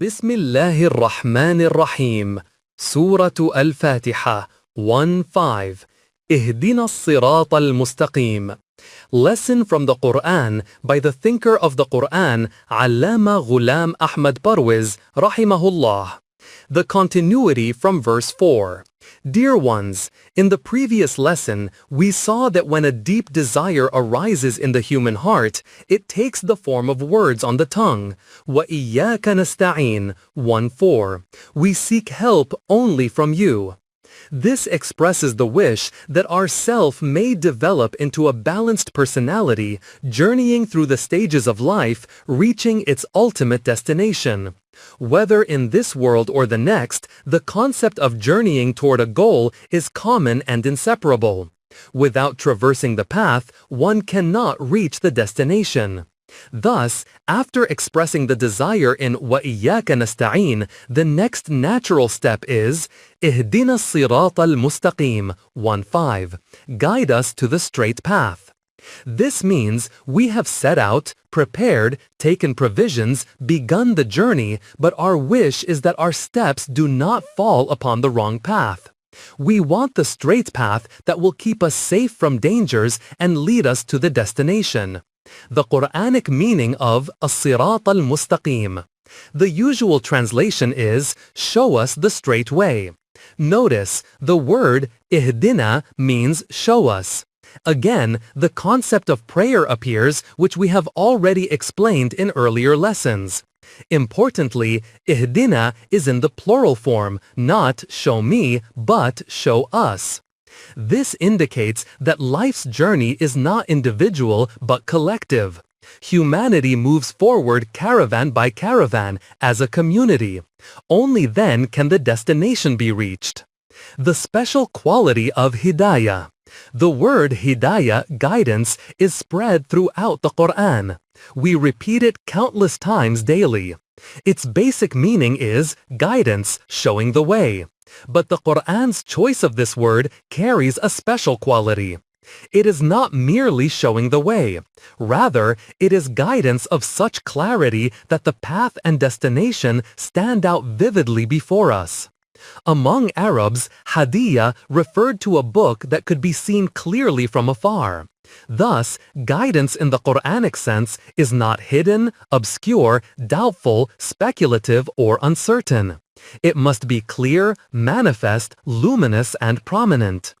بسم الله الرحمن الرحيم. سورة الفاتحة 1-5. اهدنا الصراط المستقيم. Lesson from the Quran by the thinker of the Quran, Allama Ghulam Ahmad Parwez, rahimahullah. The continuity from verse 4. Dear ones, in the previous lesson, we saw that when a deep desire arises in the human heart, it takes the form of words on the tongue. وَإِيَّاكَ نَسْتَعِينُ 1-4. We seek help only from you. This expresses the wish that our self may develop into a balanced personality, journeying through the stages of life, reaching its ultimate destination. Whether in this world or the next, the concept of journeying toward a goal is common and inseparable. Without traversing the path, one cannot reach the destination. Thus, after expressing the desire in وَإِيَّاكَ نَسْتَعِينُ, the next natural step is اهدنا الصراط المستقيم 1-5. Guide us to the straight path. This means we have set out, prepared, taken provisions, begun the journey, but our wish is that our steps do not fall upon the wrong path. We want the straight path that will keep us safe from dangers and lead us to the destination. The Quranic meaning of as-sirat al-mustaqim. The usual translation is, show us the straight way. Notice, the word ihdina means show us. Again, the concept of prayer appears, which we have already explained in earlier lessons. Importantly, ihdina is in the plural form, not show me, but show us. This indicates that life's journey is not individual but collective. Humanity moves forward caravan by caravan as a community. Only then can the destination be reached. The special quality of hidayah. The word hidayah, guidance, is spread throughout the Quran. We repeat it countless times daily. Its basic meaning is guidance, showing the way. But the Quran's choice of this word carries a special quality. It is not merely showing the way. Rather, it is guidance of such clarity that the path and destination stand out vividly before us. Among Arabs, hadiyah referred to a book that could be seen clearly from afar. Thus, guidance in the Quranic sense is not hidden, obscure, doubtful, speculative, or uncertain. It must be clear, manifest, luminous, and prominent.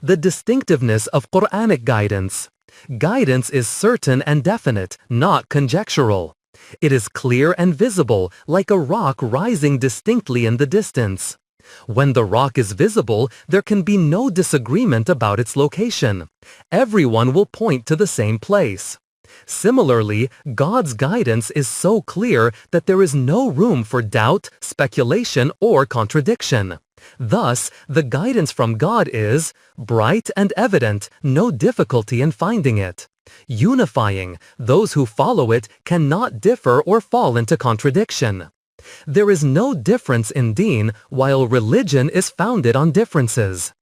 The distinctiveness of Quranic guidance. Guidance is certain and definite, not conjectural. It is clear and visible, like a rock rising distinctly in the distance. When the rock is visible, there can be no disagreement about its location. Everyone will point to the same place. Similarly, God's guidance is so clear that there is no room for doubt, speculation, or contradiction. Thus, the guidance from God is bright and evident, no difficulty in finding it. Unifying, those who follow it cannot differ or fall into contradiction. There is no difference in deen, while religion is founded on differences.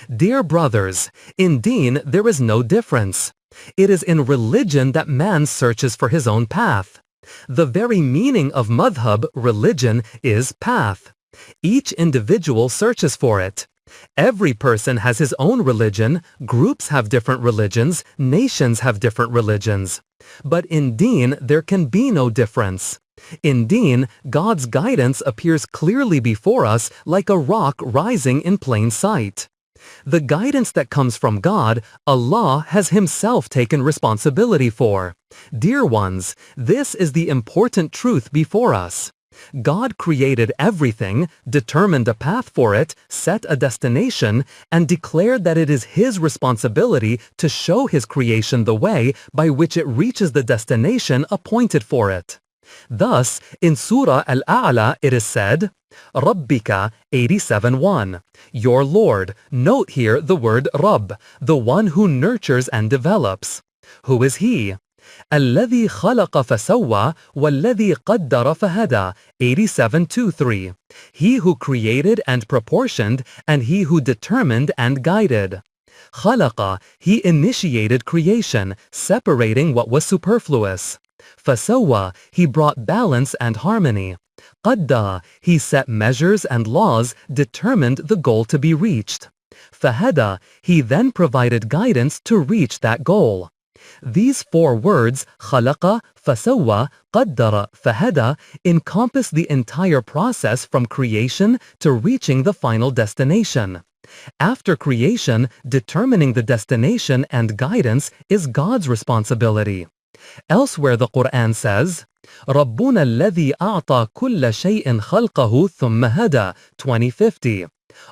Dear brothers, in deen there is no difference. It is in religion that man searches for his own path. The very meaning of madhab, religion, is path. Each individual searches for it. Every person has his own religion, groups have different religions, nations have different religions. But in deen there can be no difference. In deen, God's guidance appears clearly before us like a rock rising in plain sight. The guidance that comes from God, Allah has Himself taken responsibility for. Dear ones, this is the important truth before us. God created everything, determined a path for it, set a destination, and declared that it is His responsibility to show His creation the way by which it reaches the destination appointed for it. Thus, in Surah Al-A'la it is said, Rabbika 87:1. Your Lord. Note here the word Rabb, the one who nurtures and develops. Who is He? الذي خلق فسوى والذي قدر فهدى 87:2-3. He who created and proportioned, and He who determined and guided. خلق, He initiated creation, separating what was superfluous. فسوى, He brought balance and harmony. قدر, he set measures and laws determined the goal to be reached. فهدى, he then provided guidance to reach that goal. These four words, خلق, فسوى, قدر, فهدى, encompass the entire process from creation to reaching the final destination. After creation, determining the destination and guidance is God's responsibility. Elsewhere the Quran says, رَبُّنَا الَّذِي أَعْطَى كُلَّ شَيْءٍ خَلْقَهُ ثُمَّ هَدَى 2050.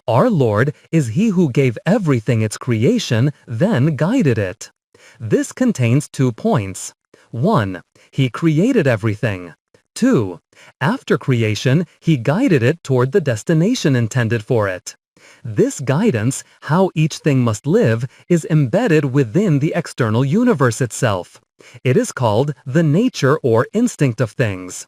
Our Lord is He who gave everything its creation, then guided it. This contains 2 points. 1. He created everything. 2. After creation, He guided it toward the destination intended for it. This guidance, how each thing must live, is embedded within the external universe itself. It is called the nature or instinct of things.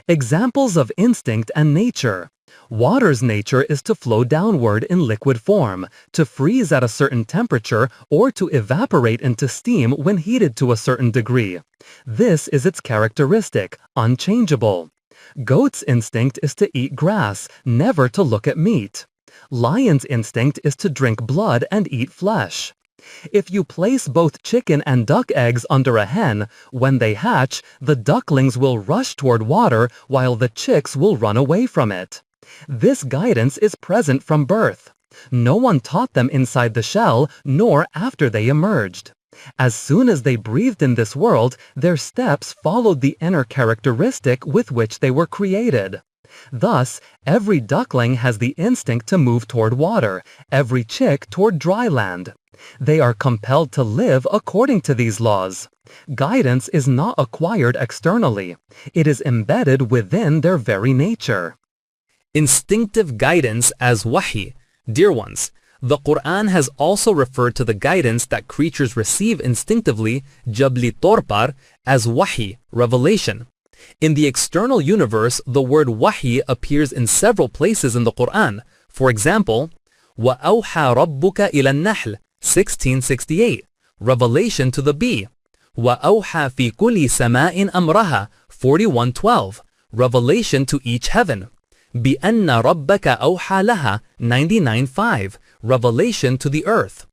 Examples of instinct and nature. Water's nature is to flow downward in liquid form, to freeze at a certain temperature, or to evaporate into steam when heated to a certain degree. This is its characteristic, unchangeable. Goat's instinct is to eat grass, never to look at meat. Lion's instinct is to drink blood and eat flesh. If you place both chicken and duck eggs under a hen, when they hatch, the ducklings will rush toward water while the chicks will run away from it. This guidance is present from birth. No one taught them inside the shell, nor after they emerged. As soon as they breathed in this world, their steps followed the inner characteristic with which they were created. Thus, every duckling has the instinct to move toward water, every chick toward dry land. They are compelled to live according to these laws. Guidance is not acquired externally. It is embedded within their very nature. Instinctive guidance as wahi. Dear ones, the Quran has also referred to the guidance that creatures receive instinctively, jabli torpar, as wahi, revelation. In the external universe, the word wahi appears in several places in the Quran. For example, وَأَوْحَى رَبُّكَ إِلَى النَّحْلِ 1668, revelation to the bee. وَأَوْحَى فِي كُلِّ سَمَاءٍ أَمْرَهَا 4112, revelation to each heaven. بِأَنَّ رَبَّكَ أَوْحَى لَهَا 99:5, revelation to the earth.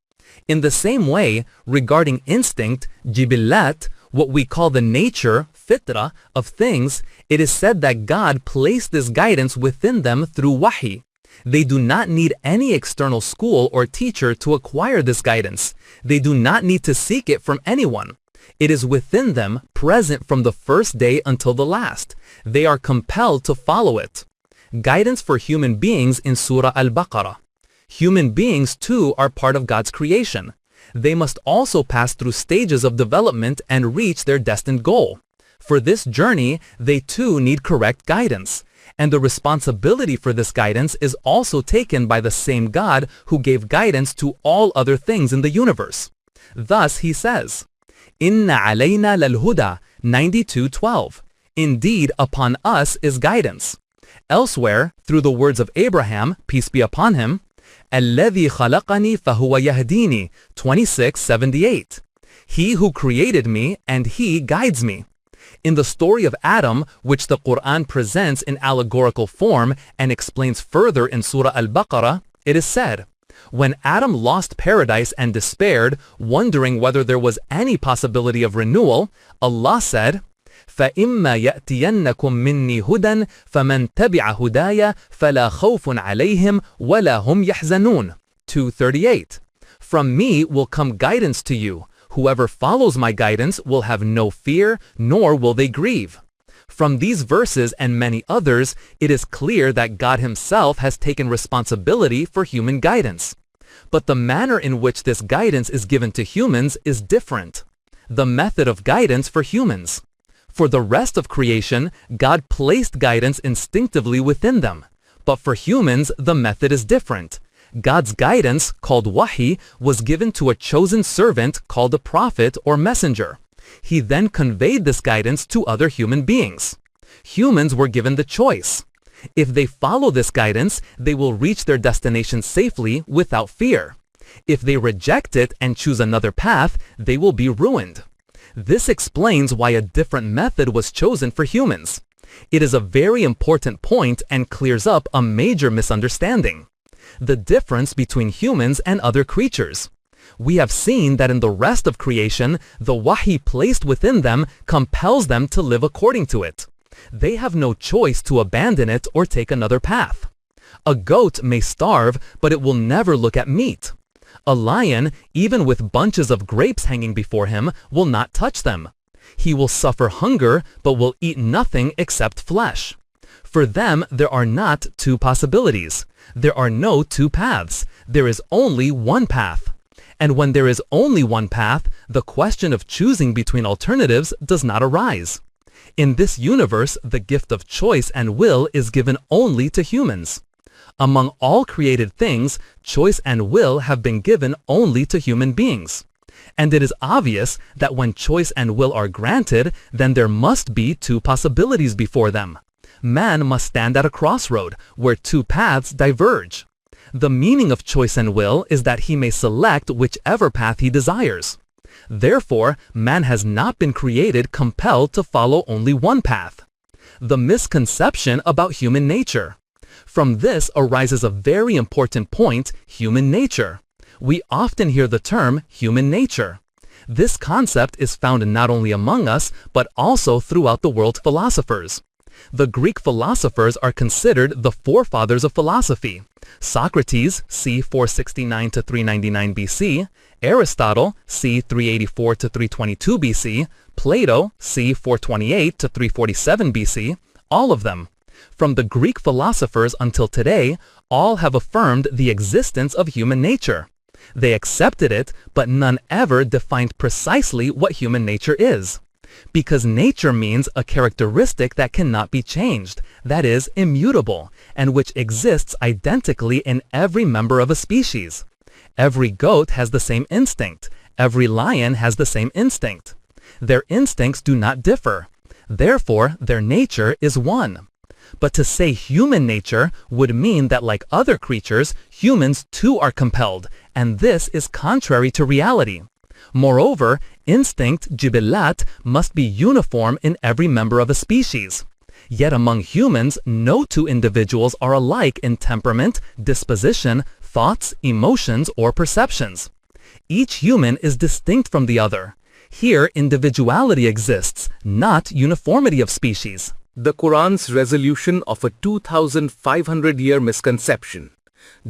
In the same way, regarding instinct, jibillat, what we call the nature, fitra, of things, it is said that God placed this guidance within them through wahi. They do not need any external school or teacher to acquire this guidance. They do not need to seek it from anyone. It is within them, present from the first day until the last. They are compelled to follow it. Guidance for human beings in Surah Al-Baqarah. Human beings too are part of God's creation. They must also pass through stages of development and reach their destined goal. For this journey, they too need correct guidance. And the responsibility for this guidance is also taken by the same God who gave guidance to all other things in the universe. Thus he says, Inna alayna lal-huda 92:12. Indeed, upon us is guidance. Elsewhere, through the words of Abraham, peace be upon him, الذي خلقني فهو يهديني 26:78. He who created me and he guides me. In the story of Adam, which the Quran presents in allegorical form and explains further in Surah Al-Baqarah, it is said, when Adam lost paradise and despaired, wondering whether there was any possibility of renewal, Allah said, فَإِمَّا يَأْتِيَنَّكُم مِّنِّي هُدًى فَمَن تَبِعَ هُدَايَ فَلَا خَوْفٌ عَلَيْهِمْ وَلَا هُمْ يَحْزَنُونَ 2:38. From me will come guidance to you. Whoever follows my guidance will have no fear, nor will they grieve. From these verses and many others, it is clear that God Himself has taken responsibility for human guidance. But the manner in which this guidance is given to humans is different. The method of guidance for humans. For the rest of creation, God placed guidance instinctively within them. But for humans, the method is different. God's guidance, called wahi, was given to a chosen servant called a prophet or messenger. He then conveyed this guidance to other human beings. Humans were given the choice. If they follow this guidance, they will reach their destination safely without fear. If they reject it and choose another path, they will be ruined. This explains why a different method was chosen for humans. It is a very important point and clears up a major misunderstanding: the difference between humans and other creatures. We have seen that in the rest of creation, the wahi placed within them compels them to live according to it. They have no choice to abandon it or take another path. A goat may starve, but it will never look at meat. A lion, even with bunches of grapes hanging before him, will not touch them. He will suffer hunger, but will eat nothing except flesh. For them, there are not two possibilities. There are no two paths. There is only one path. And when there is only one path, the question of choosing between alternatives does not arise. In this universe, the gift of choice and will is given only to humans. Among all created things, choice and will have been given only to human beings. And it is obvious that when choice and will are granted, then there must be two possibilities before them. Man must stand at a crossroad where two paths diverge. The meaning of choice and will is that he may select whichever path he desires. Therefore, man has not been created compelled to follow only one path. The misconception about human nature. From this arises a very important point: human nature. We often hear the term human nature. This concept is found not only among us, but also throughout the world's philosophers. The Greek philosophers are considered the forefathers of philosophy. Socrates, c. 469 to 399 BC, Aristotle, c. 384 to 322 BC, Plato, c. 428 to 347 BC, all of them. From the Greek philosophers until today, all have affirmed the existence of human nature. They accepted it, but none ever defined precisely what human nature is. Because nature means a characteristic that cannot be changed, that is, immutable, and which exists identically in every member of a species. Every goat has the same instinct. Every lion has the same instinct. Their instincts do not differ. Therefore, their nature is one. But to say human nature would mean that, like other creatures, humans too are compelled, and this is contrary to reality. Moreover, instinct, jibilat, must be uniform in every member of a species. Yet among humans, no two individuals are alike in temperament, disposition, thoughts, emotions, or perceptions. Each human is distinct from the other. Here, individuality exists, not uniformity of species. The Quran's resolution of a 2,500-year misconception.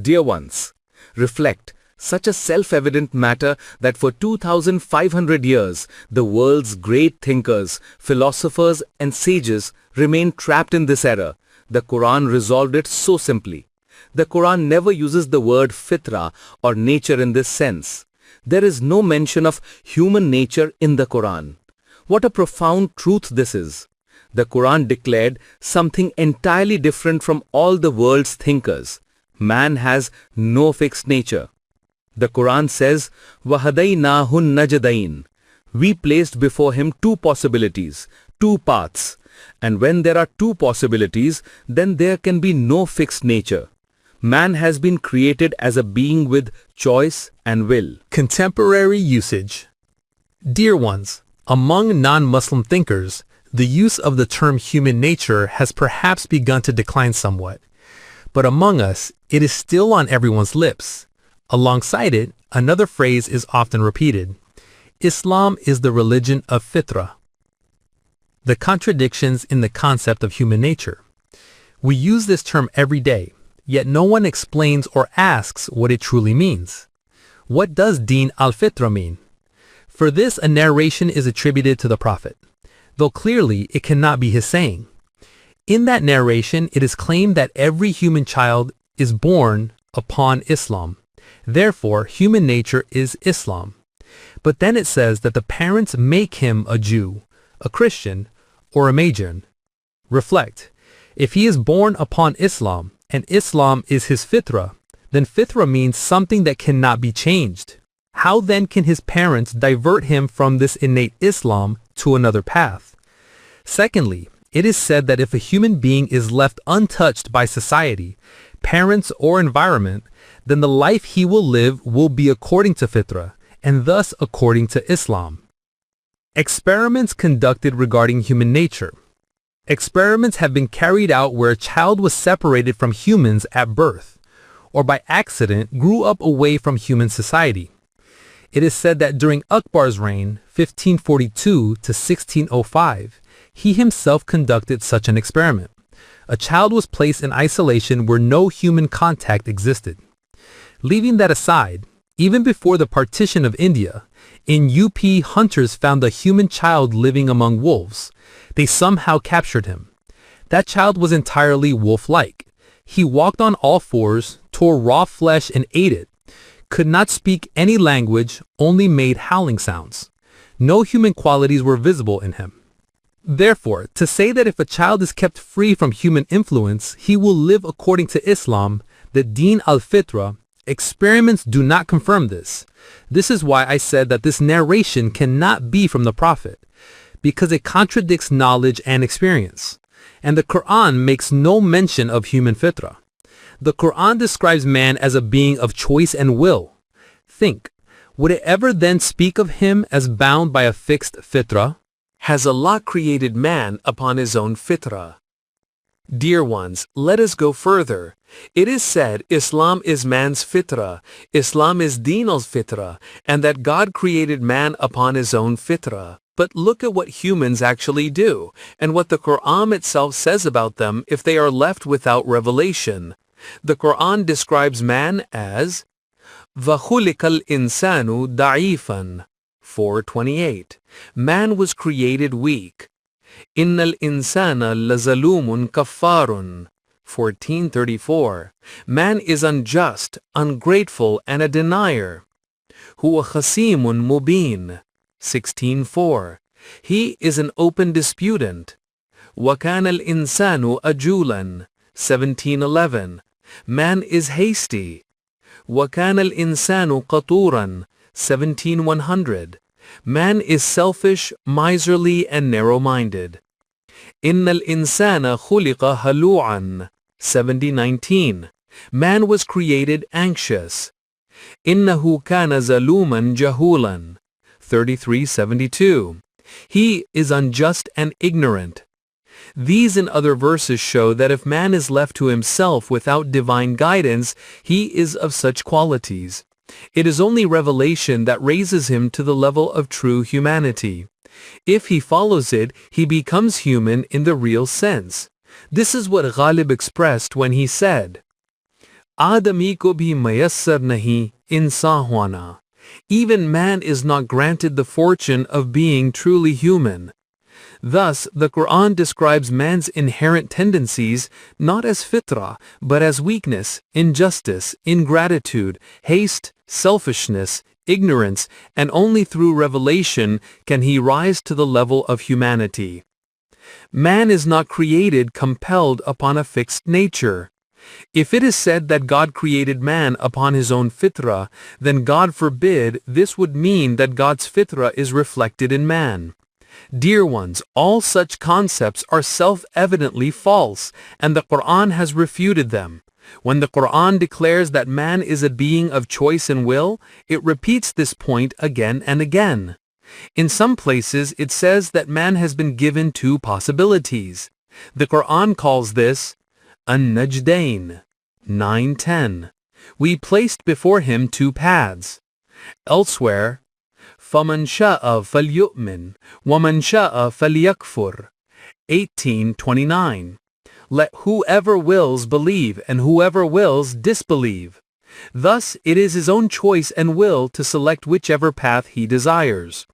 Dear ones, reflect such a self-evident matter that for 2,500 years, the world's great thinkers, philosophers and sages remained trapped in this error. The Quran resolved it so simply. The Quran never uses the word fitra or nature in this sense. There is no mention of human nature in the Quran. What a profound truth this is. The Quran declared something entirely different from all the world's thinkers. Man has no fixed nature. The Quran says, وَهَدَيْنَاهُ النَّجْدَيْنِ. We placed before him two possibilities, two paths. And when there are two possibilities, then there can be no fixed nature. Man has been created as a being with choice and will. Contemporary usage. Dear ones, among non-Muslim thinkers, the use of the term human nature has perhaps begun to decline somewhat. But among us, it is still on everyone's lips. Alongside it, another phrase is often repeated. Islam is the religion of fitra. The contradictions in the concept of human nature. We use this term every day, yet no one explains or asks what it truly means. What does Deen al-Fitra mean? For this, a narration is attributed to the Prophet, though clearly it cannot be his saying. In that narration, it is claimed that every human child is born upon Islam. Therefore, human nature is Islam. But then it says that the parents make him a Jew, a Christian, or a Magian. Reflect. If he is born upon Islam, and Islam is his fitra, then fitra means something that cannot be changed. How then can his parents divert him from this innate Islam to another path? Secondly, it is said that if a human being is left untouched by society, parents, or environment, then the life he will live will be according to fitra, and thus according to Islam. Experiments conducted regarding human nature. Experiments have been carried out where a child was separated from humans at birth, or by accident grew up away from human society. It is said that during Akbar's reign, 1542 to 1605, he himself conducted such an experiment. A child was placed in isolation where no human contact existed. Leaving that aside, even before the partition of India, in UP, hunters found a human child living among wolves. They somehow captured him. That child was entirely wolf-like. He walked on all fours, tore raw flesh and ate it, could not speak any language, only made howling sounds. No human qualities were visible in him. Therefore, to say that if a child is kept free from human influence, he will live according to Islam, the Deen al-Fitra, experiments do not confirm this. This is why I said that this narration cannot be from the Prophet, because it contradicts knowledge and experience. And the Quran makes no mention of human fitra. The Quran describes man as a being of choice and will. Think, would it ever then speak of him as bound by a fixed fitra? Has Allah created man upon his own fitrah? Dear ones, let us go further. It is said Islam is man's fitrah, Islam is Deen al-Fitrah, and that God created man upon his own fitrah. But look at what humans actually do, and what the Quran itself says about them if they are left without revelation. The Quran describes man as وَخُلِقَ الْإِنسَانُ ضَعِيفًا 4:28. Man was created weak. إِنَّ الْإِنسَانَ لَظَلُومٌ كَفَّارٌ 14:34. Man is unjust, ungrateful, and a denier. هُوَ خَصِيمٌ مُبِينٌ 16:4. He is an open disputant. وَكَانَ الْإِنسَانُ أَجُولًا 17:11. Man is hasty. وَكَانَ الْإِنسَانُ قَطُورًا 17:100. Man is selfish, miserly, and narrow-minded. إِنَّ الْإِنسَانَ خُلِقَ هَلُوعًا 70:19. Man was created anxious. إِنَّهُ كَانَ ظَلُومًا جَهُولًا 33:72. He is unjust and ignorant. These and other verses show that if man is left to himself without divine guidance, he is of such qualities. It is only revelation that raises him to the level of true humanity. If he follows it, he becomes human in the real sense. This is what Ghalib expressed when he said, "Adami ko bhi mayassar nahi insan hona." Even man is not granted the fortune of being truly human. Thus, the Quran describes man's inherent tendencies not as fitrah, but as weakness, injustice, ingratitude, haste, selfishness, ignorance, and only through revelation can he rise to the level of humanity. Man is not created compelled upon a fixed nature. If it is said that God created man upon his own fitrah, then God forbid this would mean that God's fitrah is reflected in man. Dear ones, all such concepts are self-evidently false, and the Quran has refuted them. When the Quran declares that man is a being of choice and will, it repeats this point again and again. In some places, it says that man has been given two possibilities. The Quran calls this An-Najdain 9:10. We placed before him two paths. Elsewhere, فَمَنْ شَاءَ فَلْيُؤْمِنْ وَمَنْ شَاءَ فَلْيَكْفُرْ 18:29. Let whoever wills believe and whoever wills disbelieve. Thus it is his own choice and will to select whichever path he desires.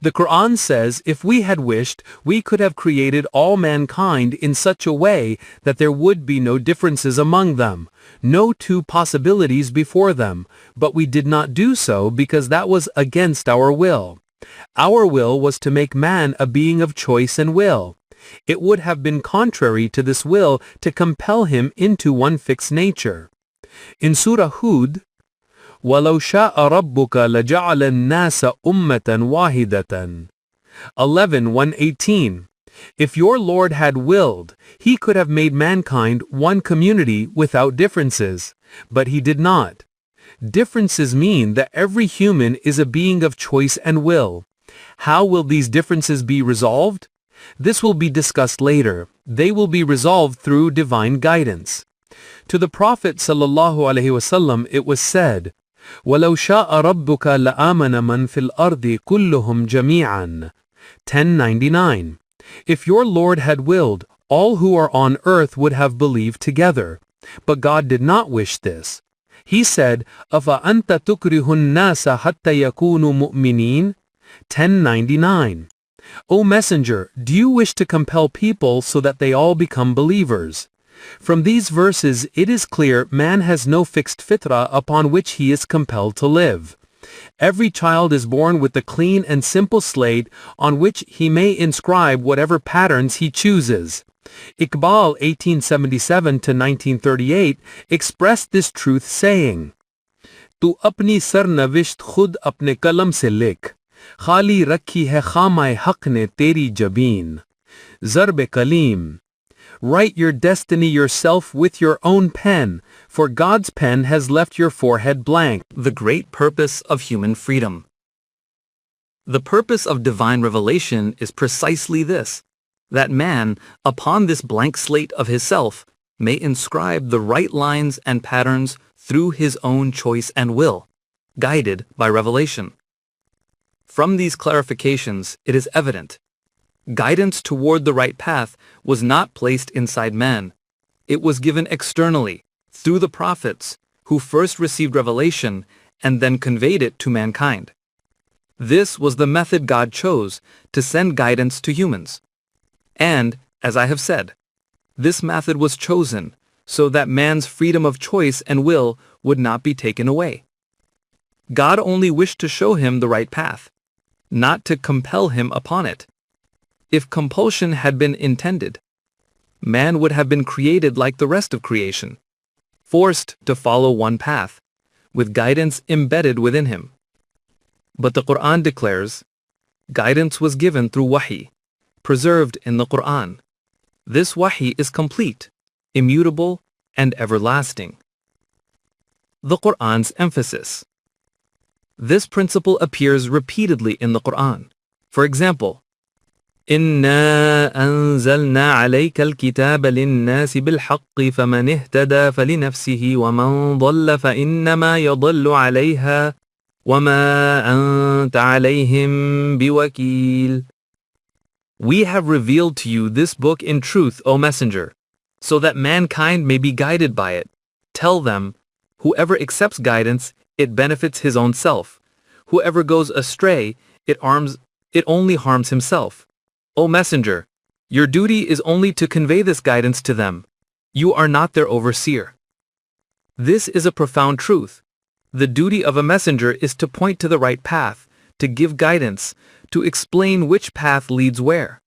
The Quran says if we had wished, we could have created all mankind in such a way that there would be no differences among them, no two possibilities before them, but we did not do so because that was against our will. Our will was to make man a being of choice and will. It would have been contrary to this will to compel him into one fixed nature. In Surah Hud, وَلَوْ شَاءَ رَبُّكَ لَجَعَلَ النَّاسَ أُمَّةً وَاحِدَةً 11:118. If your Lord had willed, he could have made mankind one community without differences, but he did not. Differences mean that every human is a being of choice and will. How will these differences be resolved? This will be discussed later. They will be resolved through divine guidance. To the Prophet ﷺ it was said, وَلَوْ شَاءَ رَبُّكَ لَآمَنَ مَنْ فِي الْأَرْضِ كُلُّهُمْ جَمِيعًا. 1099. If your Lord had willed, all who are on earth would have believed together. But God did not wish this. He said, أَفَأَنْتَ تُكْرِهُ النَّاسَ حَتَّى يَكُونُوا مُؤْمِنِينَ. 1099. O Messenger, do you wish to compel people so that they all become believers? From these verses it is clear man has no fixed fitrah upon which he is compelled to live. Every child is born with the clean and simple slate on which he may inscribe whatever patterns he chooses. Iqbal 1877-1938 expressed this truth saying, "Tu apni sarnavisht khud apne kalam se likh, khali rakhi hai khamae haq ne teri jabeen." Zarb Kalim. Write your destiny yourself with your own pen, for God's pen has left your forehead blank. The great purpose of human freedom. The purpose of divine revelation is precisely this, that man, upon this blank slate of his self, may inscribe the right lines and patterns through his own choice and will, guided by revelation. From these clarifications, it is evident guidance toward the right path was not placed inside man. It was given externally, through the prophets, who first received revelation and then conveyed it to mankind. This was the method God chose to send guidance to humans. And, as I have said, this method was chosen so that man's freedom of choice and will would not be taken away. God only wished to show him the right path, not to compel him upon it. If compulsion had been intended, man would have been created like the rest of creation, forced to follow one path, with guidance embedded within him. But the Quran declares, guidance was given through wahi, preserved in the Quran. This wahi is complete, immutable, and everlasting. The Quran's emphasis. This principle appears repeatedly in the Quran. For example, إِنَّا أَنزَلْنَا عَلَيْكَ الْكِتَابَ لِلنَّاسِ بِالْحَقِّ فَمَنِ اهْتَدَى فَلِنَفْسِهِ وَمَنْ ضَلَّ فَإِنَّمَا يَضِلُّ عَلَيْهَا وَمَا أَنْتَ عَلَيْهِمْ بِوَكِيلٍ. We have revealed to you this book in truth, O Messenger, so that mankind may be guided by it. Tell them, whoever accepts guidance, it benefits his own self. Whoever goes astray, it only harms himself. O Messenger, your duty is only to convey this guidance to them. You are not their overseer. This is a profound truth. The duty of a messenger is to point to the right path, to give guidance, to explain which path leads where.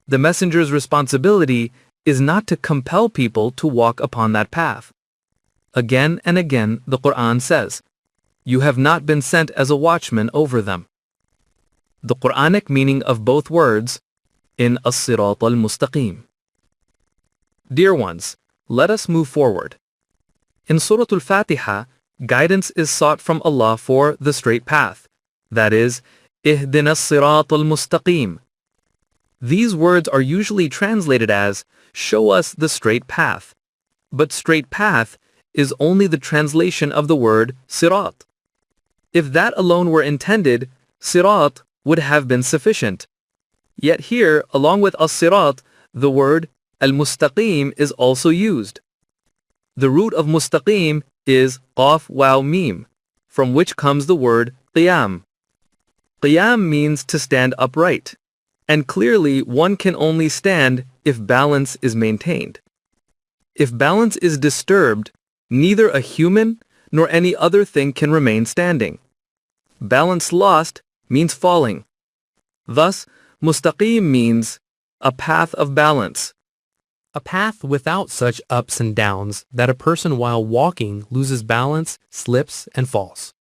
The messenger's responsibility is not to compel people to walk upon that path. Again and again the Quran says, "You have not been sent as a watchman over them." The Quranic meaning of both words in As-Sirat al-Mustaqim. Dear ones, let us move forward. In Surah Al-Fatiha, guidance is sought from Allah for the straight path, that is, Ihdina as-Sirat al-Mustaqim. These words are usually translated as, show us the straight path. But straight path is only the translation of the word sirat. If that alone were intended, sirat would have been sufficient. Yet here, along with as-sirat, the word al-mustaqim is also used. The root of mustaqim is qaf waw mim, from which comes the word qiyam. Qiyam means to stand upright, and clearly one can only stand if balance is maintained. If balance is disturbed, neither a human nor any other thing can remain standing. Balance lost means falling. Thus, mustaqim means a path of balance. A path without such ups and downs that a person while walking loses balance, slips, and falls.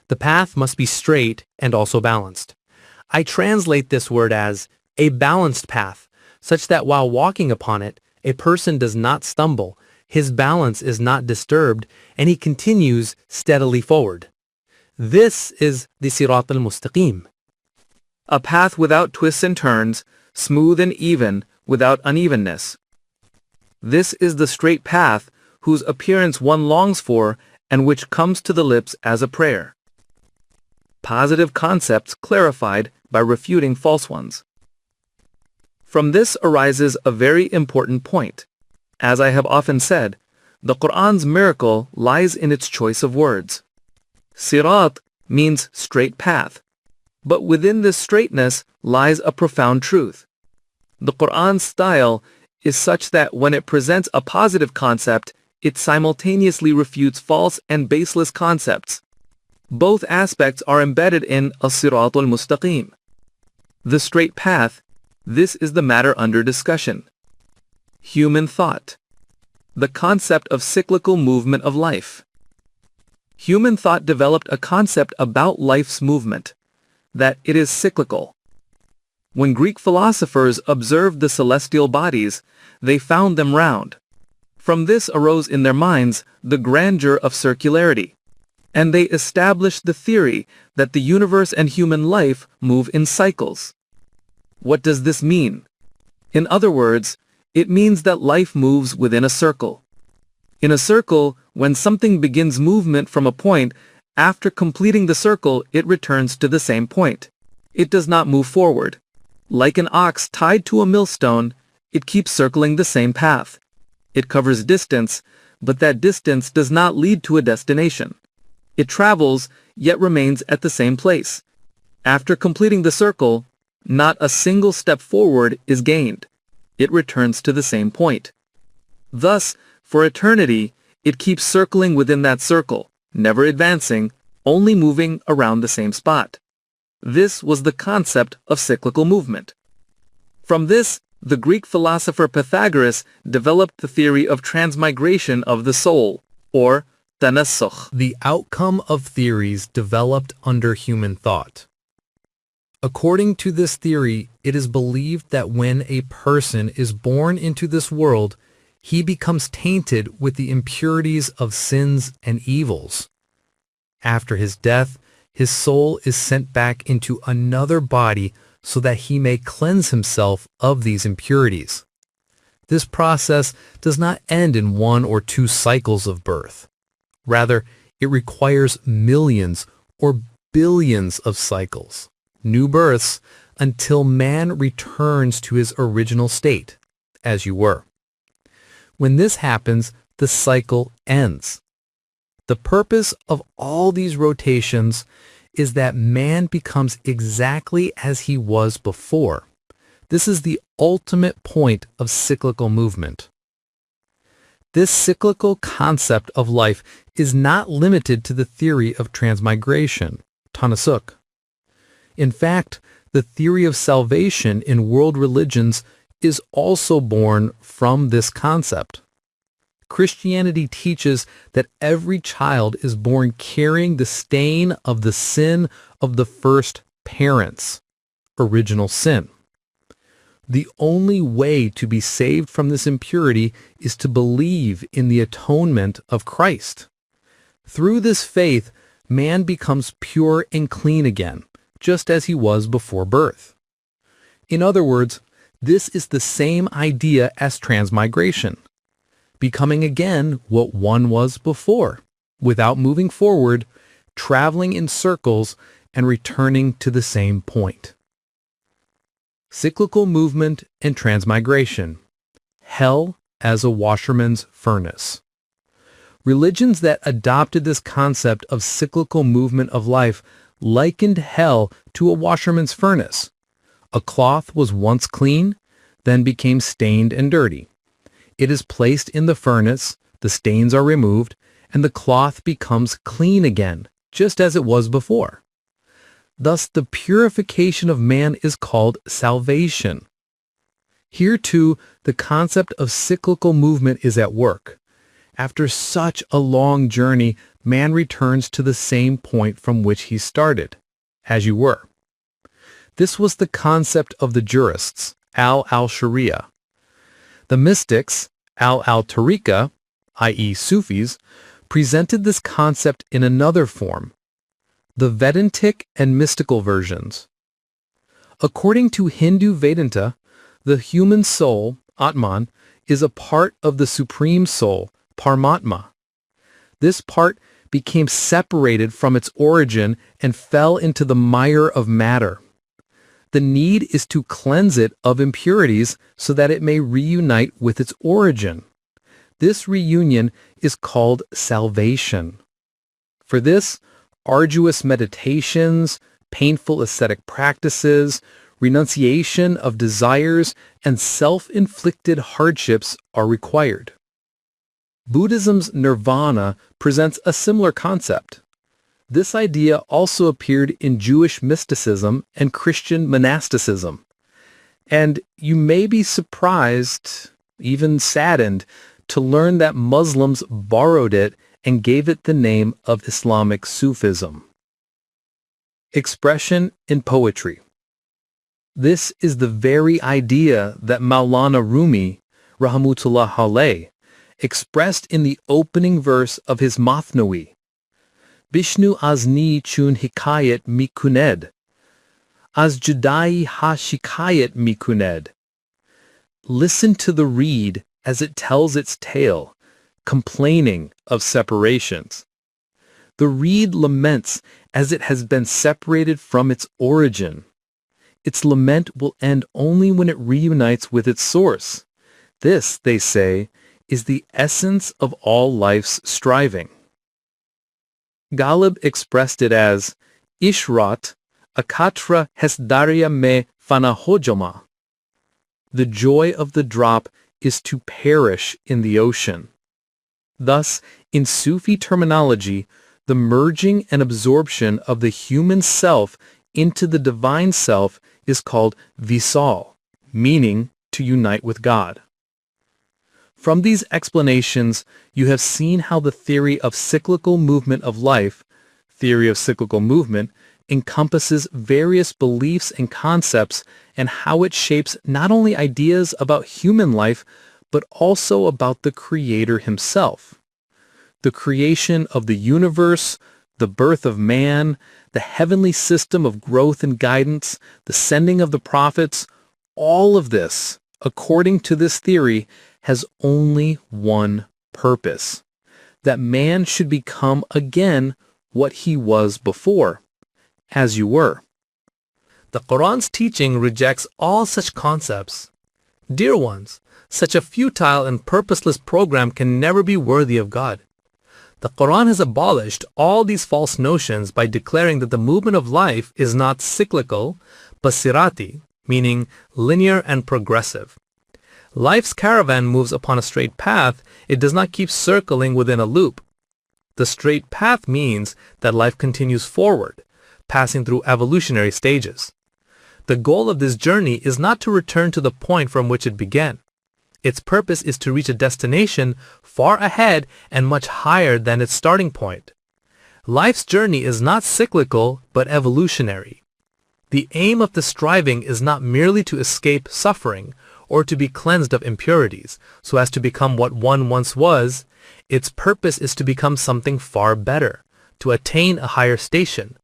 The path must be straight and also balanced. I translate this word as a balanced path, such that while walking upon it, a person does not stumble, his balance is not disturbed, and he continues steadily forward. This is the Sirat al-Mustaqim. A path without twists and turns, smooth and even, without unevenness. This is the straight path whose appearance one longs for and which comes to the lips as a prayer. Positive concepts clarified by refuting false ones. From this arises a very important point. As I have often said, the Qur'an's miracle lies in its choice of words. Sirat means straight path, but within this straightness lies a profound truth. The Qur'an's style is such that when it presents a positive concept, it simultaneously refutes false and baseless concepts. Both aspects are embedded in as-Sirat al-Mustaqim. The straight path, this is the matter under discussion. Human thought. The concept of cyclical movement of life. Human thought developed a concept about life's movement, that it is cyclical. When Greek philosophers observed the celestial bodies, they found them round. From this arose in their minds the grandeur of circularity, and they established the theory that the universe and human life move in cycles. What does this mean? In other words, it means that life moves within a circle. In a circle, when something begins movement from a point, after completing the circle, it returns to the same point. It does not move forward. Like an ox tied to a millstone, it keeps circling the same path. It covers distance, but that distance does not lead to a destination. It travels, yet remains at the same place. After completing the circle, not a single step forward is gained. It returns to the same point. Thus, for eternity, it keeps circling within that circle, never advancing, only moving around the same spot. This was the concept of cyclical movement. From this, the Greek philosopher Pythagoras developed the theory of transmigration of the soul, or tanassukh. The outcome of theories developed under human thought. According to this theory, it is believed that when a person is born into this world, he becomes tainted with the impurities of sins and evils. After his death, his soul is sent back into another body so that he may cleanse himself of these impurities. This process does not end in 1 or 2 cycles of birth. Rather, it requires millions or billions of cycles, new births, until man returns to his original state, as you were. When this happens, the cycle ends. The purpose of all these rotations is that man becomes exactly as he was before. This is the ultimate point of cyclical movement. This cyclical concept of life is not limited to the theory of transmigration, Tanassuk. In fact, the theory of salvation in world religions is also born from this concept. Christianity teaches that every child is born carrying the stain of the sin of the first parents, original sin. The only way to be saved from this impurity is to believe in the atonement of Christ. Through this faith, man becomes pure and clean again, just as he was before birth. In other words, this is the same idea as transmigration, becoming again what one was before, without moving forward, traveling in circles, and returning to the same point. Cyclical movement and transmigration. Hell as a washerman's furnace. Religions that adopted this concept of cyclical movement of life likened hell to a washerman's furnace. A cloth was once clean, then became stained and dirty. It is placed in the furnace, the stains are removed, and the cloth becomes clean again, just as it was before. Thus, the purification of man is called salvation. Here too, the concept of cyclical movement is at work. After such a long journey, man returns to the same point from which he started, as you were. This was the concept of the jurists, al-Sharia. The mystics, al-Tariqa, i.e. Sufis, presented this concept in another form, the Vedantic and mystical versions. According to Hindu Vedanta, The human soul, Atman, is a part of the Supreme Soul, Paramatma. This part became separated from its origin and fell into the mire of matter. The need is to cleanse it of impurities so that it may reunite with its origin. This reunion is called salvation. For this, arduous meditations, painful ascetic practices, renunciation of desires, and self-inflicted hardships are required. Buddhism's nirvana presents a similar concept. This idea also appeared in Jewish mysticism and Christian monasticism. And you may be surprised, even saddened, to learn that Muslims borrowed it and gave it the name of Islamic Sufism. Expression in poetry. This is the very idea that Maulana Rumi, rahmatullah alayh, expressed in the opening verse of his Mathnawi. Bishnu azni chun hikayet mikuned, az judai ha shikayet mikuned. Listen to the reed as it tells its tale, complaining of separations. The reed laments as it has been separated from its origin. Its lament will end only when it reunites with its source. This, they say, is the essence of all life's striving. Ghalib expressed it as, Ishrat, akatra hesdarya me fanahojama. The joy of the drop is to perish in the ocean. Thus, in Sufi terminology, the merging and absorption of the human self into the divine self is called visal, meaning to unite with God. From these explanations, you have seen how the theory of cyclical movement of life, theory of cyclical movement, encompasses various beliefs and concepts and how it shapes not only ideas about human life, but also about the Creator himself. The creation of the universe, the birth of man, the heavenly system of growth and guidance, the sending of the prophets, all of this, according to this theory, has only one purpose: that man should become again what he was before, as you were. The Quran's teaching rejects all such concepts. Dear ones, such a futile and purposeless program can never be worthy of God. The Quran has abolished all these false notions by declaring that the movement of life is not cyclical, but sirati, meaning linear and progressive. Life's caravan moves upon a straight path, it does not keep circling within a loop. The straight path means that life continues forward, passing through evolutionary stages. The goal of this journey is not to return to the point from which it began. Its purpose is to reach a destination far ahead and much higher than its starting point. Life's journey is not cyclical, but evolutionary. The aim of the striving is not merely to escape suffering or to be cleansed of impurities, so as to become what one once was. Its purpose is to become something far better, to attain a higher station.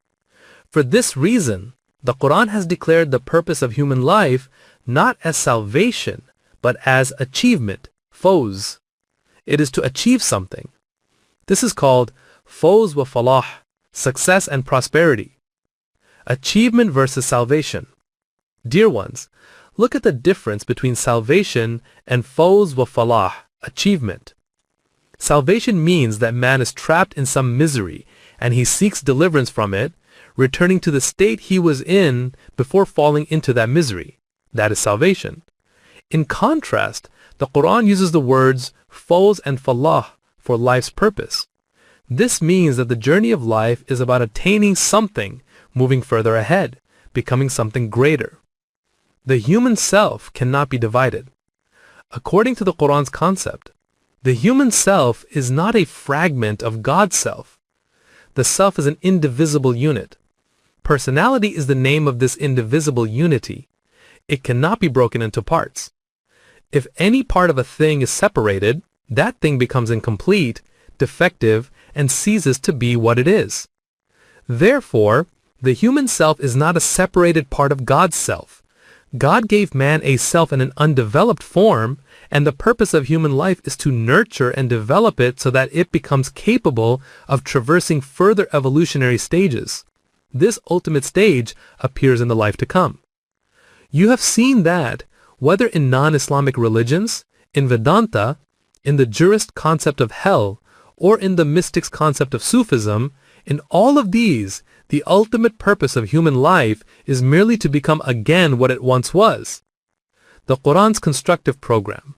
For this reason, the Quran has declared the purpose of human life not as salvation, but as achievement, fawz. It is to achieve something. This is called fawz wa falah, success and prosperity. Achievement versus salvation. Dear ones, look at the difference between salvation and fawz wa falah, achievement. Salvation means that man is trapped in some misery and he seeks deliverance from it, returning to the state he was in before falling into that misery. That is salvation. In contrast, the Quran uses the words fawz and falah for life's purpose. This means that the journey of life is about attaining something, moving further ahead, becoming something greater. The human self cannot be divided. According to the Quran's concept, the human self is not a fragment of God's self. The self is an indivisible unit. Personality is the name of this indivisible unity. It cannot be broken into parts. If any part of a thing is separated, that thing becomes incomplete, defective, and ceases to be what it is. Therefore, the human self is not a separated part of God's self. God gave man a self in an undeveloped form, and the purpose of human life is to nurture and develop it so that it becomes capable of traversing further evolutionary stages. This ultimate stage appears in the life to come. You have seen that, whether in non-Islamic religions, in Vedanta, in the jurist concept of hell, or in the mystics concept of Sufism, in all of these, the ultimate purpose of human life is merely to become again what it once was. The Quran's constructive program.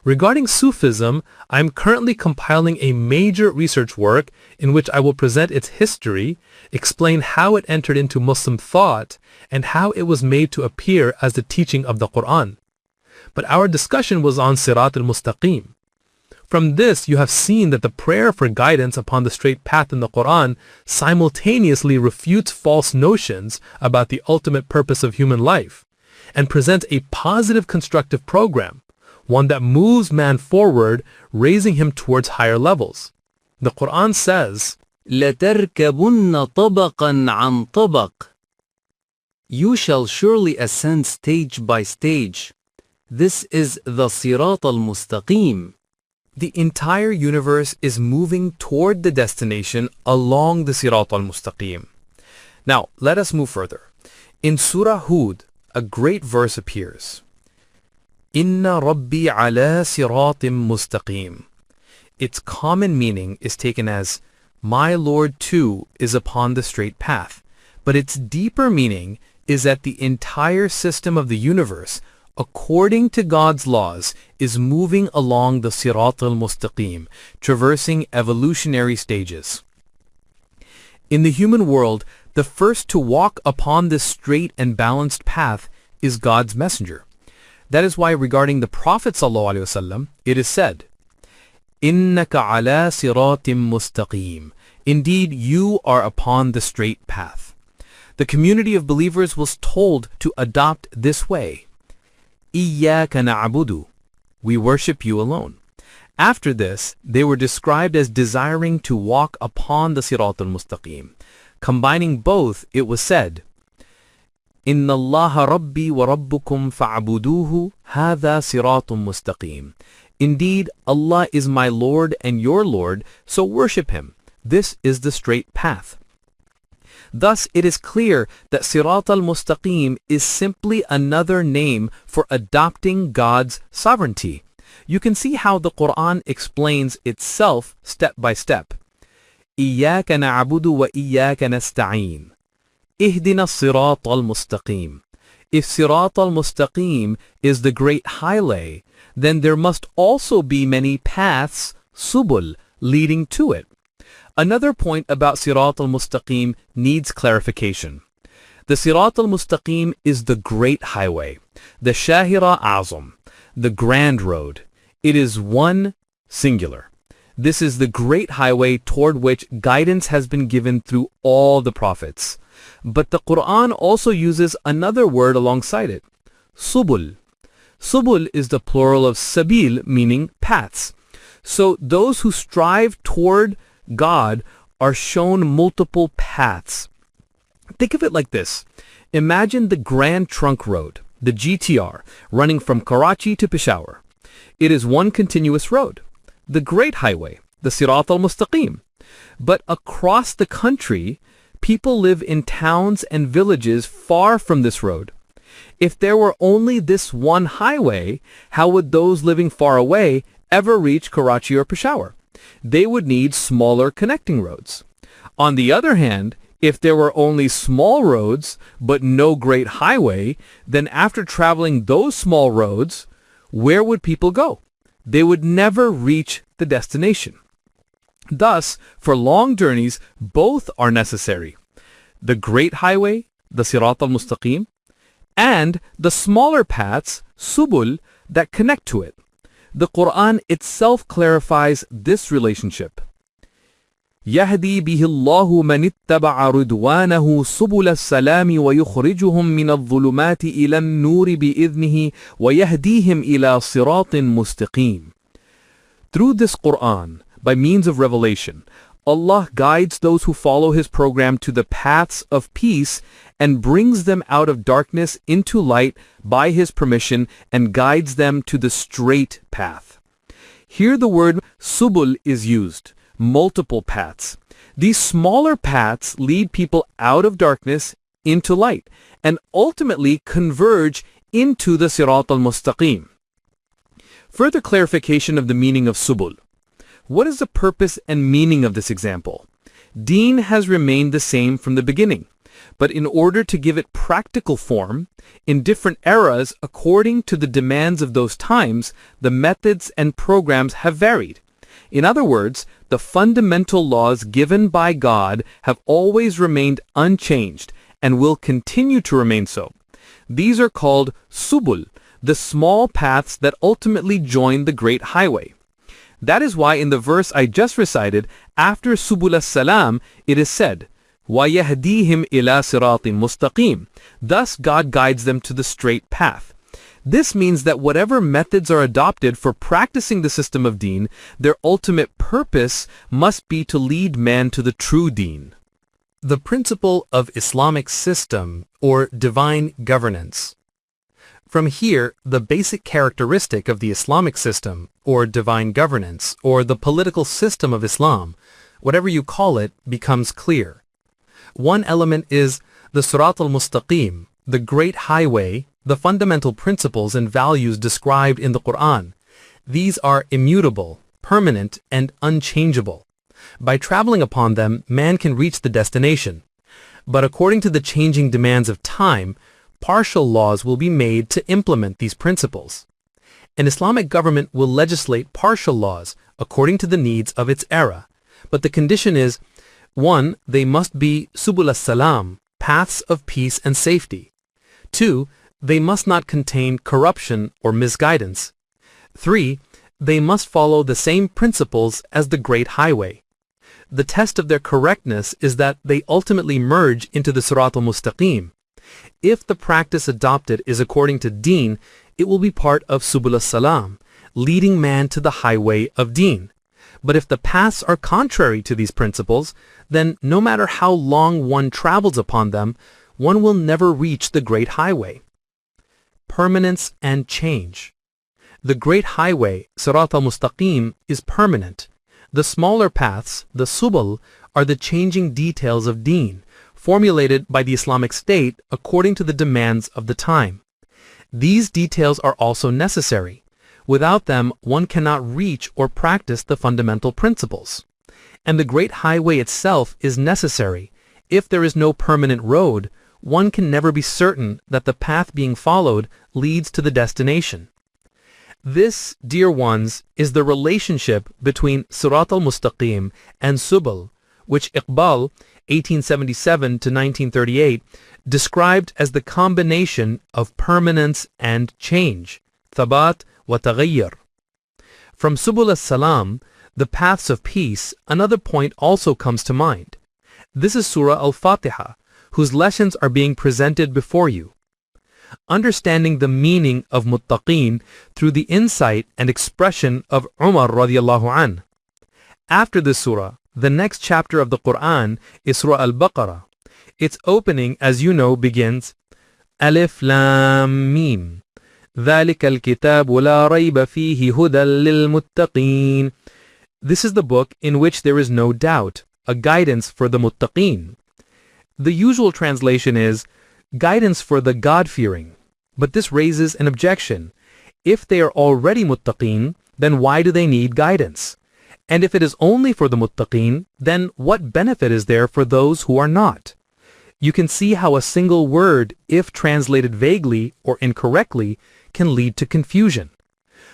Regarding Sufism, I am currently compiling a major research work in which I will present its history, explain how it entered into Muslim thought, and how it was made to appear as the teaching of the Quran. But our discussion was on Sirat al-Mustaqim. From this, you have seen that the prayer for guidance upon the straight path in the Quran simultaneously refutes false notions about the ultimate purpose of human life, and presents a positive constructive program, one that moves man forward, raising him towards higher levels. The Quran says, لَتَرْكَبُنَّ طَبَقًا عَنْ طَبَقٍ. You shall surely ascend stage by stage. This is the Sirat al-Mustaqim. The entire universe is moving toward the destination along the Sirat al-Mustaqim. Now, let us move further. In Surah Hud, a great verse appears. Inna Rabbi ala siratim mustaqim. Its common meaning is taken as, my Lord too is upon the straight path. But its deeper meaning is that the entire system of the universe, according to God's laws, is moving along the Sirat al-Mustaqim, traversing evolutionary stages. In the human world, the first to walk upon this straight and balanced path is God's messenger. That is why regarding the Prophet ﷺ, it is said, إِنَّكَ عَلَى صِرَاطٍ مُسْتَقِيمٍ. Indeed, you are upon the straight path. The community of believers was told to adopt this way. إِيَّاكَ نَعْبُدُ. We worship you alone. After this, they were described as desiring to walk upon the Sirat al-Mustaqim. Combining both, it was said, إِنَّ اللَّهَ رَبِّي وَرَبُّكُمْ فَاعْبُدُوهُ هَذَا صِرَاطٌ مُسْتَقِيمٌ. Indeed, Allah is my Lord and your Lord, so worship Him. This is the straight path. Thus, it is clear that Sirat al-Mustaqim is simply another name for adopting God's sovereignty. You can see how the Quran explains itself step by step. إِيَّاكَ نَعْبُدُ وَإِيَّاكَ نَسْتَعِينُ. اهدنا الصراط المستقيم. If Sirat al-Mustaqim is the great highway, then there must also be many paths, subul, leading to it. Another point about Sirat al-Mustaqim needs clarification. The Sirat al-Mustaqim is the great highway, the Shahira Azam, the grand road. It is one, singular. This is the great highway toward which guidance has been given through all the prophets. But the Quran also uses another word alongside it, subul. Subul is the plural of sabil, meaning paths. So those who strive toward God are shown multiple paths. Think of it like this. Imagine the Grand Trunk Road, the GTR, running from Karachi to Peshawar. It is one continuous road, the Great Highway, the Sirat al-Mustaqim. But across the country, people live in towns and villages far from this road. If there were only this one highway, how would those living far away ever reach Karachi or Peshawar? They would need smaller connecting roads. On the other hand, if there were only small roads but no great highway, then after traveling those small roads, where would people go? They would never reach the destination. Thus, for long journeys, both are necessary. The great highway, the Sirat al-Mustaqim, and the smaller paths, subul, that connect to it. The Quran itself clarifies this relationship. يهدي به الله من اتبع رضوانه سبل السلام ويخرجهم من الظلمات إلى النور بإذنه ويهديهم إلى صراط مستقيم. Through this Quran, by means of revelation, Allah guides those who follow His program to the paths of peace and brings them out of darkness into light by His permission and guides them to the straight path. Here the word subul is used, multiple paths. These smaller paths lead people out of darkness into light and ultimately converge into the Sirat al-Mustaqim. Further clarification of the meaning of subul. What is the purpose and meaning of this example? Deen has remained the same from the beginning, but in order to give it practical form, in different eras according to the demands of those times, the methods and programs have varied. In other words, the fundamental laws given by God have always remained unchanged and will continue to remain so. These are called subul, the small paths that ultimately join the great highway. That is why in the verse I just recited, after subul as-salam, it is said, وَيَهْدِيهِمْ إِلَى صِرَاطٍ مُسْتَقِيمٍ. Thus God guides them to the straight path. This means that whatever methods are adopted for practicing the system of deen, their ultimate purpose must be to lead man to the true deen. The principle of Islamic system or divine governance. From here, the basic characteristic of the Islamic system or divine governance or the political system of Islam, whatever you call it, becomes clear. One element is the Sirat al-Mustaqim, the great highway, the fundamental principles and values described in the Quran. These are immutable, permanent, and unchangeable. By traveling upon them, man can reach the destination. But according to the changing demands of time, partial laws will be made to implement these principles. An Islamic government will legislate partial laws according to the needs of its era, but the condition is, 1. They must be subul as-salam, paths of peace and safety. 2. They must not contain corruption or misguidance. 3. They must follow the same principles as the Great Highway. The test of their correctness is that they ultimately merge into the Sirat al-Mustaqim. If the practice adopted is according to Deen, it will be part of Subul as-Salam, leading man to the highway of Deen. But if the paths are contrary to these principles, then no matter how long one travels upon them, one will never reach the Great Highway. Permanence and change. The Great Highway, Sirat al-Mustaqim, is permanent. The smaller paths, the subul, are the changing details of Deen, formulated by the Islamic State according to the demands of the time. These details are also necessary. Without them, one cannot reach or practice the fundamental principles. And the Great Highway itself is necessary. If there is no permanent road, one can never be certain that the path being followed leads to the destination. This, dear ones, is the relationship between Sirat al-Mustaqim and Subul, which Iqbal, 1877 to 1938, described as the combination of permanence and change, thabat wa taghayyur. From Subul as-Salam, the paths of peace, another point also comes to mind. This is Surah Al-Fatiha, whose lessons are being presented before you. Understanding the meaning of muttaqeen through the insight and expression of Umar radiallahu an. After this surah, the next chapter of the Quran is Surah Al-Baqarah. Its opening, as you know, begins Alif Lam Mim. ذَلِكَ الْكِتَابُ لَا رَيْبَ فِيهِ هُدًى لِلْمُتَّقِينَ. This is the book in which there is no doubt, a guidance for the muttaqeen. The usual translation is guidance for the God-fearing. But this raises an objection. If they are already muttaqeen, then why do they need guidance? And if it is only for the muttaqeen, then what benefit is there for those who are not? You can see how a single word, if translated vaguely or incorrectly, can lead to confusion.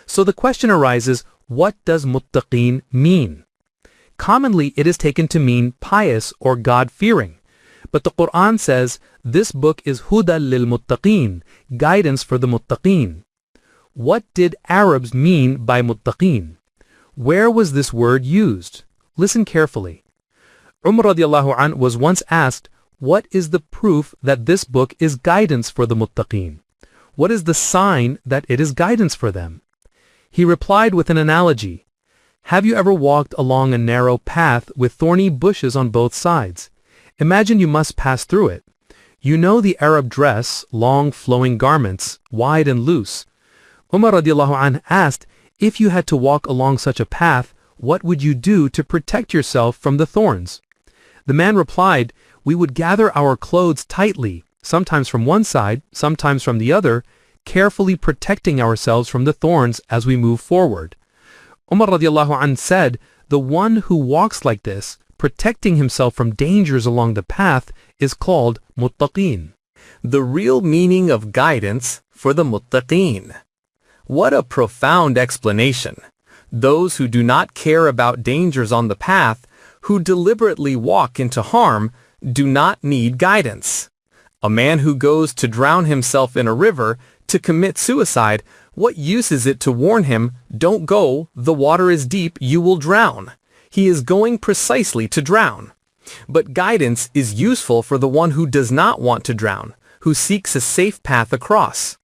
So the question arises, what does muttaqeen mean? Commonly, it is taken to mean pious or God-fearing. But the Quran says, this book is huda lil muttaqeen, guidance for the muttaqeen. What did Arabs mean by muttaqeen? Where was this word used? Listen carefully. Umar radiallahu an was once asked, what is the proof that this book is guidance for the muttaqeen? What is the sign that it is guidance for them? He replied with an analogy. Have you ever walked along a narrow path with thorny bushes on both sides? Imagine you must pass through it. You know the Arab dress, long flowing garments, wide and loose. Umar radiallahu anh asked, if you had to walk along such a path, what would you do to protect yourself from the thorns? The man replied, we would gather our clothes tightly, sometimes from one side, sometimes from the other, carefully protecting ourselves from the thorns as we move forward. Umar radiallahu anh said, the one who walks like this, protecting himself from dangers along the path, is called muttaqeen. The real meaning of guidance for the muttaqeen. What a profound explanation. Those who do not care about dangers on the path, who deliberately walk into harm, do not need guidance. A man who goes to drown himself in a river, to commit suicide, what use is it to warn him, don't go, the water is deep, you will drown? He is going precisely to drown. But guidance is useful for the one who does not want to drown, who seeks a safe path across.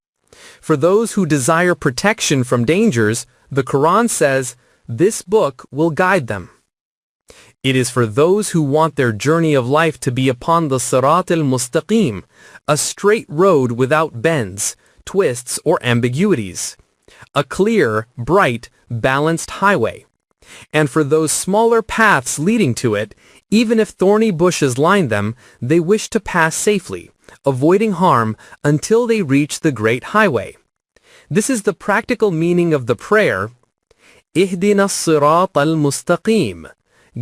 For those who desire protection from dangers, the Quran says, this book will guide them. It is for those who want their journey of life to be upon the Sirat al-Mustaqim, a straight road without bends, twists, or ambiguities. A clear, bright, balanced highway. And for those smaller paths leading to it, even if thorny bushes line them, they wish to pass safely, avoiding harm until they reach the great highway. This is the practical meaning of the prayer, Ihdina as-sirat al-mustaqim.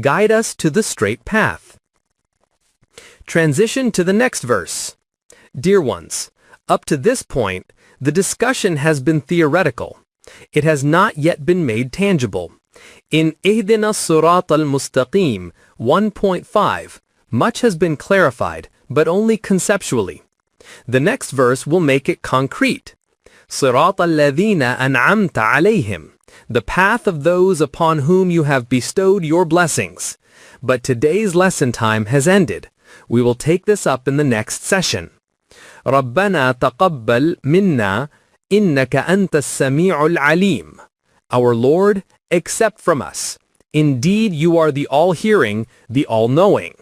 Guide us to the straight path. Transition to the next verse. Dear ones, up to this point, the discussion has been theoretical. It has not yet been made tangible. In Ihdina as-sirat al-mustaqim 1.5, much has been clarified, but only conceptually. The next verse will make it concrete. Sirat alladhina an'amta alayhim. The path of those upon whom you have bestowed your blessings. But today's lesson time has ended. We will take this up in the next session. رَبَّنَا تَقَبَّلْ مِنَّا إِنَّكَ أَنْتَ السَّمِيعُ الْعَلِيمُ. Our Lord, accept from us. Indeed, you are the all-hearing, the all-knowing.